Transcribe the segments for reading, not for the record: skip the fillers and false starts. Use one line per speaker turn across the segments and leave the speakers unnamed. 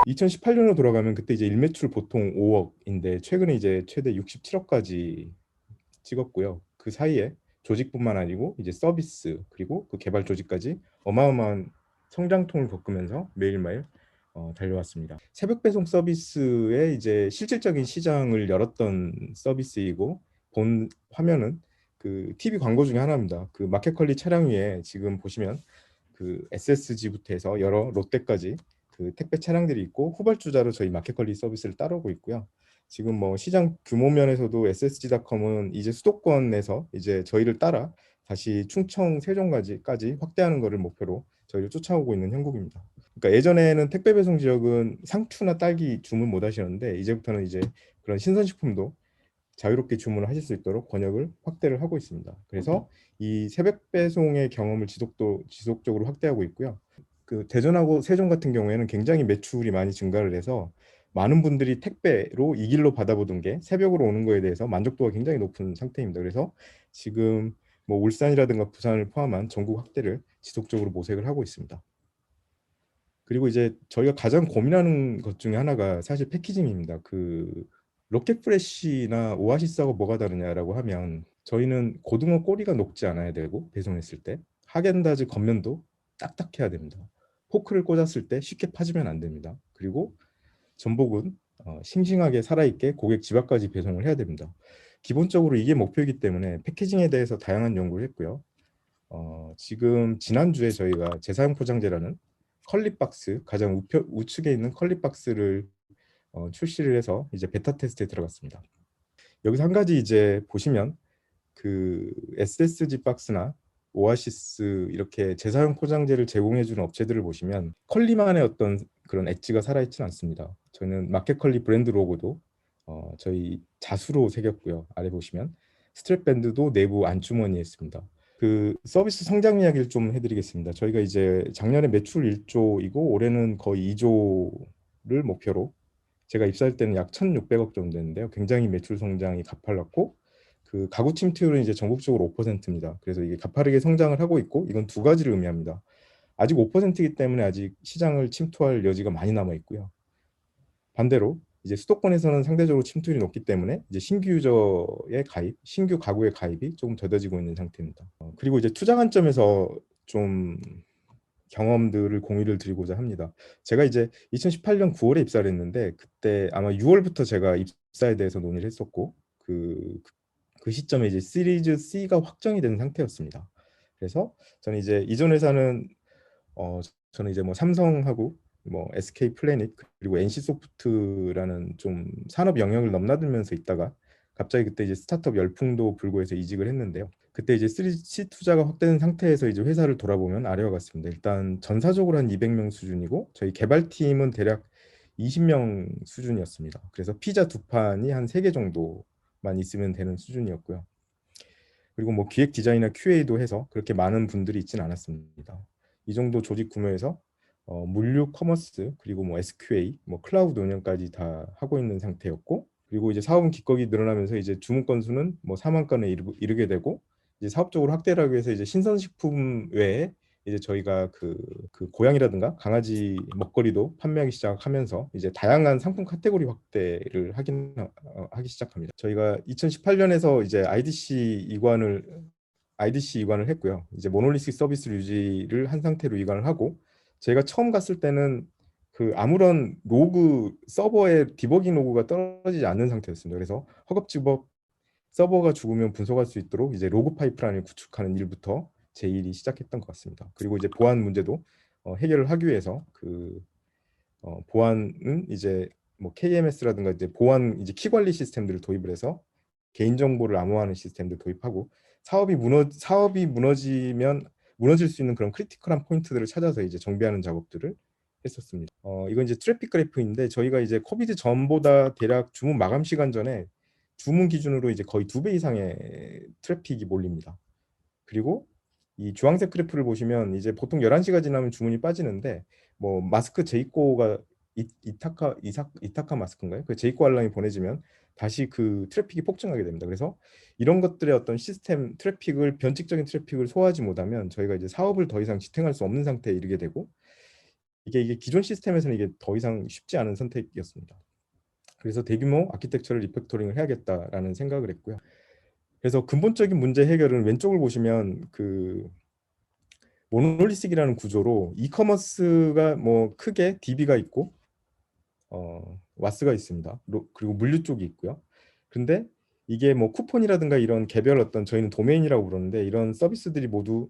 2018년으로 돌아가면 그때 이제 일매출 보통 5억인데 최근에 이제 최대 67억까지 찍었고요. 그 사이에 조직뿐만 아니고 이제 서비스 그리고 그 개발 조직까지 어마어마한 성장통을 겪으면서 매일매일 달려왔습니다. 새벽 배송 서비스의 이제 실질적인 시장을 열었던 서비스이고 본 화면은 그 TV 광고 중에 하나입니다. 그 마켓컬리 차량 위에 지금 보시면 그 SSG부터 해서 여러 롯데까지 그 택배 차량들이 있고 후발주자로 저희 마켓컬리 서비스를 따르고 있고요. 지금 뭐 시장 규모 면에서도 SSG닷컴은 이제 수도권에서 이제 저희를 따라 다시 충청, 세종까지 확대하는 것을 목표로 저희를 쫓아오고 있는 형국입니다. 그러니까 예전에는 택배 배송 지역은 상추나 딸기 주문 못 하시는데 이제부터는 이제 그런 신선식품도 자유롭게 주문을 하실 수 있도록 번역을 확대를 하고 있습니다. 그래서 이 새벽 배송의 경험을 지속적으로 확대하고 있고요. 그 대전하고 세종 같은 경우에는 굉장히 매출이 많이 증가를 해서 많은 분들이 택배로 이 길로 받아보던 게 새벽으로 오는 거에 대해서 만족도가 굉장히 높은 상태입니다. 그래서 지금 뭐 울산이라든가 부산을 포함한 전국 확대를 지속적으로 모색을 하고 있습니다. 그리고 이제 저희가 가장 고민하는 것 중에 하나가 사실 패키징입니다. 그 로켓 프레쉬나 오아시스하고 뭐가 다르냐라고 하면 저희는 고등어 꼬리가 녹지 않아야 되고 배송했을 때 하겐다즈 겉면도 딱딱해야 됩니다. 포크를 꽂았을 때 쉽게 파지면 안 됩니다. 그리고 전복은 싱싱하게 살아있게 고객 집 앞까지 배송을 해야 됩니다. 기본적으로 이게 목표이기 때문에 패키징에 대해서 다양한 연구를 했고요. 지난주에 저희가 재사용 포장재라는 컬리박스 가장 우측에 있는 컬리박스를 출시를 해서 이제 베타 테스트에 들어갔습니다. 여기서 한 가지 이제 보시면 그 SSG 박스나 오아시스 이렇게 재사용 포장재를 제공해주는 업체들을 보시면 컬리만의 어떤 그런 엣지가 살아있지는 않습니다. 저희는 마켓컬리 브랜드 로고도 저희 자수로 새겼고요. 아래 보시면 스트랩 밴드도 내부 안주머니에 있습니다. 그 서비스 성장 이야기를 좀 해드리겠습니다. 저희가 이제 작년에 매출 1조이고 올해는 거의 2조를 목표로 제가 입사할 때는 약 1,600억 정도 됐는데요. 굉장히 매출 성장이 가팔랐고 그 가구 침투율은 이제 전국적으로 5%입니다. 그래서 이게 가파르게 성장을 하고 있고 이건 두 가지를 의미합니다. 아직 5%이기 때문에 아직 시장을 침투할 여지가 많이 남아 있고요. 반대로 이제 수도권에서는 상대적으로 침투율이 높기 때문에 이제 신규 유저의 가입, 신규 가구의 가입이 조금 더뎌지고 있는 상태입니다. 그리고 이제 투자 관점에서 좀 경험들을 공유를 드리고자 합니다. 제가 이제 2018년 9월에 입사를 했는데 그때 아마 6월부터 제가 입사에 대해서 논의를 했었고 그 시점에 이제 시리즈 C가 확정이 된 상태였습니다. 그래서 저는 이제 이전 회사는 저는 이제 뭐 삼성하고 뭐 SK 플래닛 그리고 NC 소프트라는 좀 산업 영역을 넘나들면서 있다가 갑자기 그때 이제 스타트업 열풍도 불고 해서 이직을 했는데요. 그때 이제 시리즈 C 투자가 확대된 상태에서 이제 회사를 돌아보면 아래와 같습니다. 일단 전사적으로 한 200명 수준이고 저희 개발팀은 대략 20명 수준이었습니다. 그래서 피자 두 판이 한 3개 정도만 있으면 되는 수준이었고요. 그리고 뭐 기획 디자인이나 QA도 해서 그렇게 많은 분들이 있지는 않았습니다. 이 정도 조직 규모에서 물류 커머스 그리고 뭐 SQA 뭐 클라우드 운영까지 다 하고 있는 상태였고 그리고 이제 사업은 기꺼이 늘어나면서 이제 주문 건수는 뭐 4만 건에 이르게 되고 이제 사업적으로 확대를 하기 위해서 이제 신선식품 외에 이제 저희가 그 고양이라든가 강아지 먹거리도 판매하기 시작하면서 이제 다양한 상품 카테고리 확대를 하기 시작합니다. 저희가 2018년에서 이제 IDC 이관을 했고요. 이제 모놀리식 서비스 유지를 한 상태로 이관을 하고 제가 처음 갔을 때는 그 아무런 로그 서버에 디버깅 로그가 떨어지지 않는 상태였습니다. 그래서 허겁지겁 서버가 죽으면 분석할 수 있도록 이제 로그 파이프라인을 구축하는 일부터 제 일이 시작했던 것 같습니다. 그리고 이제 보안 문제도 해결을 하기 위해서 보안은 이제 뭐 KMS라든가 이제 보안 이제 키 관리 시스템들을 도입을 해서 개인 정보를 암호화하는 시스템들 도입하고 사업이 무너질 수 있는 그런 크리티컬한 포인트들을 찾아서 이제 정비하는 작업들을 했었습니다. 이건 이제 트래픽 그래프인데 저희가 이제 코비드 전보다 대략 주문 마감 시간 전에 주문 기준으로 이제 거의 2배 이상의 트래픽이 몰립니다. 그리고 이 주황색 그래프를 보시면 이제 보통 11시가 지나면 주문이 빠지는데 뭐 마스크 제이코가 이타카 마스크인가요? 그 제이코 알람이 보내지면 다시 그 트래픽이 폭증하게 됩니다. 그래서 이런 것들의 어떤 시스템 변칙적인 트래픽을 소화하지 못하면 저희가 이제 사업을 더 이상 지탱할 수 없는 상태에 이르게 되고 이게 기존 시스템에서는 이게 더 이상 쉽지 않은 선택이었습니다. 그래서 대규모 아키텍처를 리팩토링을 해야겠다라는 생각을 했고요. 그래서 근본적인 문제 해결은 왼쪽을 보시면 그 모노리식이라는 구조로 이커머스가 뭐 크게 DB가 있고 와스가 있습니다. 그리고 물류 쪽이 있고요. 근데 이게 뭐 쿠폰이라든가 이런 개별 어떤 저희는 도메인이라고 부르는데 이런 서비스들이 모두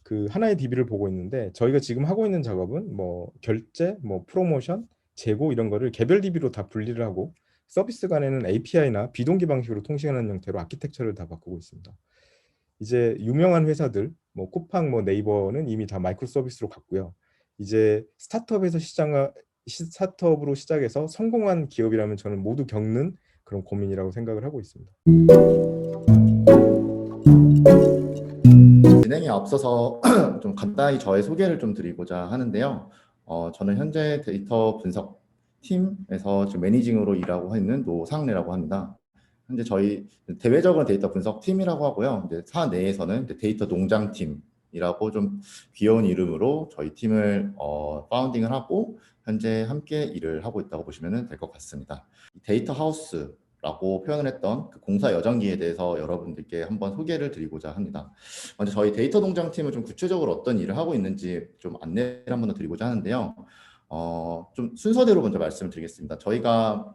그 하나의 DB를 보고 있는데 저희가 지금 하고 있는 작업은 뭐 결제, 뭐 프로모션, 재고 이런 거를 개별 DB로 다 분리를 하고 서비스 간에는 API나 비동기 방식으로 통신하는 형태로 아키텍처를 다 바꾸고 있습니다. 이제 유명한 회사들 뭐 쿠팡, 뭐 네이버는 이미 다 마이크로 서비스로 갔고요. 이제 스타트업으로 시작해서 성공한 기업이라면 저는 모두 겪는 그런 고민이라고 생각을 하고 있습니다.
진행에 앞서서 좀 간단히 저의 소개를 좀 드리고자 하는데요. 저는 현재 데이터 분석 팀에서 지금 매니징으로 일하고 있는 노상래라고 합니다. 현재 저희 대외적으로는 데이터 분석 팀이라고 하고요. 이제 사 내에서는 데이터 농장 팀이라고 좀 귀여운 이름으로 저희 팀을 파운딩을 하고 현재 함께 일을 하고 있다고 보시면 될 것 같습니다. 데이터 하우스 라고 표현을 했던 그 공사 여정기에 대해서 여러분들께 한번 소개를 드리고자 합니다. 먼저 저희 데이터 농장팀은 좀 구체적으로 어떤 일을 하고 있는지 좀 안내를 한번 더 드리고자 하는데요. 좀 순서대로 먼저 말씀을 드리겠습니다. 저희가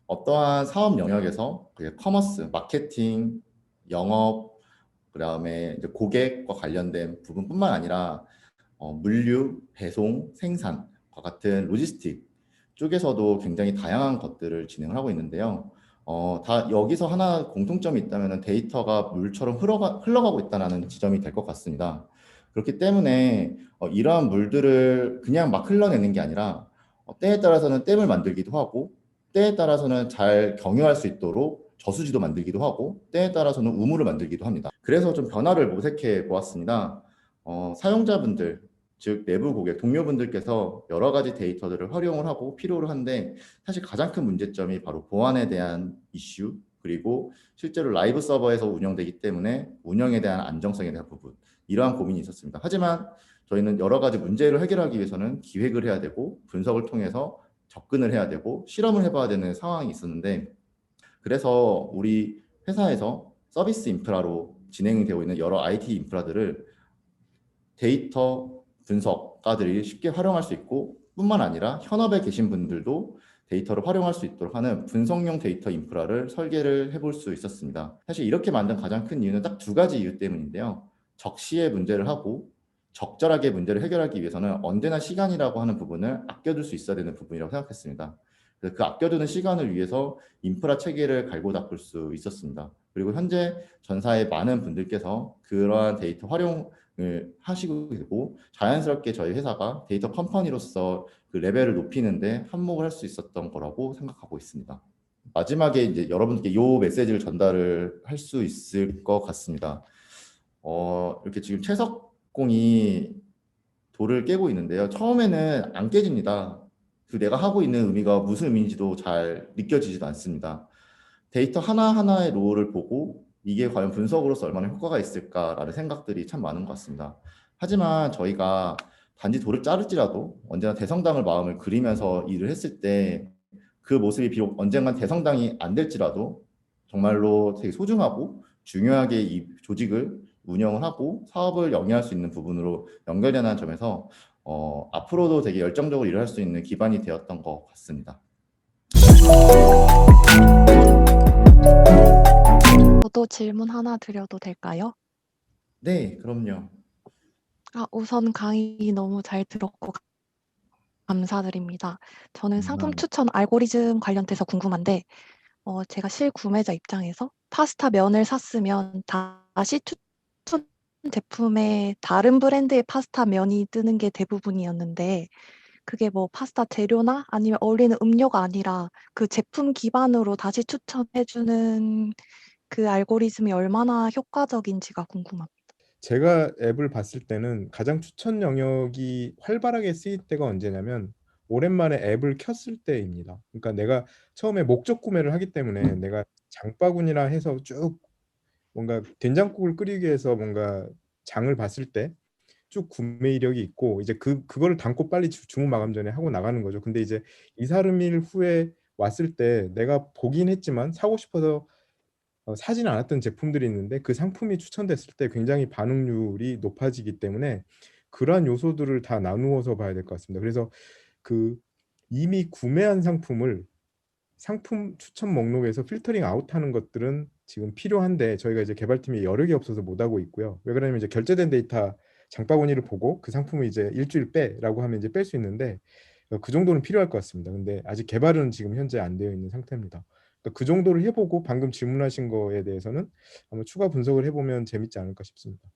어떠한 사업 영역에서 커머스, 마케팅, 영업, 그다음에 이제 고객과 관련된 부분뿐만 아니라 물류, 배송, 생산과 같은 로지스틱 쪽에서도 굉장히 다양한 것들을 진행을 하고 있는데요. 다 여기서 하나 공통점이 있다면 데이터가 물처럼 흘러가고 있다는 지점이 될 것 같습니다. 그렇기 때문에 이러한 물들을 그냥 막 흘러내는 게 아니라 때에 따라서는 댐을 만들기도 하고 때에 따라서는 잘 경유할 수 있도록 저수지도 만들기도 하고 때에 따라서는 우물을 만들기도 합니다. 그래서 좀 변화를 모색해 보았습니다. 사용자분들, 즉 내부 고객, 동료분들께서 여러 가지 데이터들을 활용을 하고 필요로 한데 사실 가장 큰 문제점이 바로 보안에 대한 이슈, 그리고 실제로 라이브 서버에서 운영되기 때문에 운영에 대한 안정성에 대한 부분, 이러한 고민이 있었습니다. 하지만 저희는 여러 가지 문제를 해결하기 위해서는 기획을 해야 되고 분석을 통해서 접근을 해야 되고 실험을 해봐야 되는 상황이 있었는데, 그래서 우리 회사에서 서비스 인프라로 진행되고 있는 여러 IT 인프라들을 데이터 분석가들이 쉽게 활용할 수 있고 뿐만 아니라 현업에 계신 분들도 데이터를 활용할 수 있도록 하는 분석용 데이터 인프라를 설계를 해볼 수 있었습니다. 사실 이렇게 만든 가장 큰 이유는 딱 두 가지 이유 때문인데요. 적시에 문제를 하고 적절하게 문제를 해결하기 위해서는 언제나 시간이라고 하는 부분을 아껴둘 수 있어야 되는 부분이라고 생각했습니다. 그래서 그 아껴두는 시간을 위해서 인프라 체계를 갈고 닦을 수 있었습니다. 그리고 현재 전사의 많은 분들께서 그러한 데이터 활용을 하시고 되고 자연스럽게 저희 회사가 데이터 컴퍼니로서 그 레벨을 높이는데 한몫을 할 수 있었던 거라고 생각하고 있습니다. 마지막에 이제 여러분께 이 메시지를 전달을 할 수 있을 것 같습니다. 이렇게 지금 채석공이 돌을 깨고 있는데요. 처음에는 안 깨집니다. 그 내가 하고 있는 의미가 무슨 의미인지도 잘 느껴지지도 않습니다. 데이터 하나하나의 롤을 보고 이게 과연 분석으로서 얼마나 효과가 있을까라는 생각들이 참 많은 것 같습니다. 하지만 저희가 단지 돌을 자를지라도 언제나 대성당을 마음을 그리면서 일을 했을 때 그 모습이 비록 언젠간 대성당이 안 될지라도 정말로 되게 소중하고 중요하게 이 조직을 운영을 하고 사업을 영위할 수 있는 부분으로 연결되는 점에서 앞으로도 되게 열정적으로 일할 수 있는 기반이 되었던 것 같습니다.
저도 질문 하나 드려도 될까요?
네, 그럼요.
우선 강의 너무 잘 들었고 감사드립니다. 저는 상품
감사합니다.
추천 알고리즘 관련돼서 궁금한데 제가 실구매자 입장에서 파스타 면을 샀으면 다시 추천 제품에 다른 브랜드의 파스타 면이 뜨는 게 대부분이었는데 그게 뭐 파스타 재료나 아니면 어울리는 음료가 아니라 그 제품 기반으로 다시 추천해 주는 그 알고리즘이 얼마나 효과적인지가 궁금합니다.
제가 앱을 봤을 때는 가장 추천 영역이 활발하게 쓰일 때가 언제냐면 오랜만에 앱을 켰을 때입니다. 그러니까 내가 처음에 목적 구매를 하기 때문에 내가 장바구니라 해서 쭉 뭔가 된장국을 끓이기 위해서 뭔가 장을 봤을 때 쭉 구매 이력이 있고 이제 그거를 담고 빨리 주문 마감 전에 하고 나가는 거죠. 근데 이제 2, 3일 후에 왔을 때 내가 보긴 했지만 사고 싶어서 사지는 않았던 제품들이 있는데 그 상품이 추천됐을 때 굉장히 반응률이 높아지기 때문에 그러한 요소들을 다 나누어서 봐야 될 것 같습니다. 그래서 그 이미 구매한 상품을 상품 추천 목록에서 필터링 아웃하는 것들은 지금 필요한데 저희가 이제 개발팀이 여력이 없어서 못 하고 있고요. 왜 그러냐면 이제 결제된 데이터 장바구니를 보고 그 상품을 이제 일주일 빼라고 하면 이제 뺄 수 있는데 그 정도는 필요할 것 같습니다. 근데 아직 개발은 지금 현재 안 되어 있는 상태입니다. 그러니까 그 정도를 해보고 방금 질문하신 거에 대해서는 한번 추가 분석을 해보면 재밌지 않을까 싶습니다.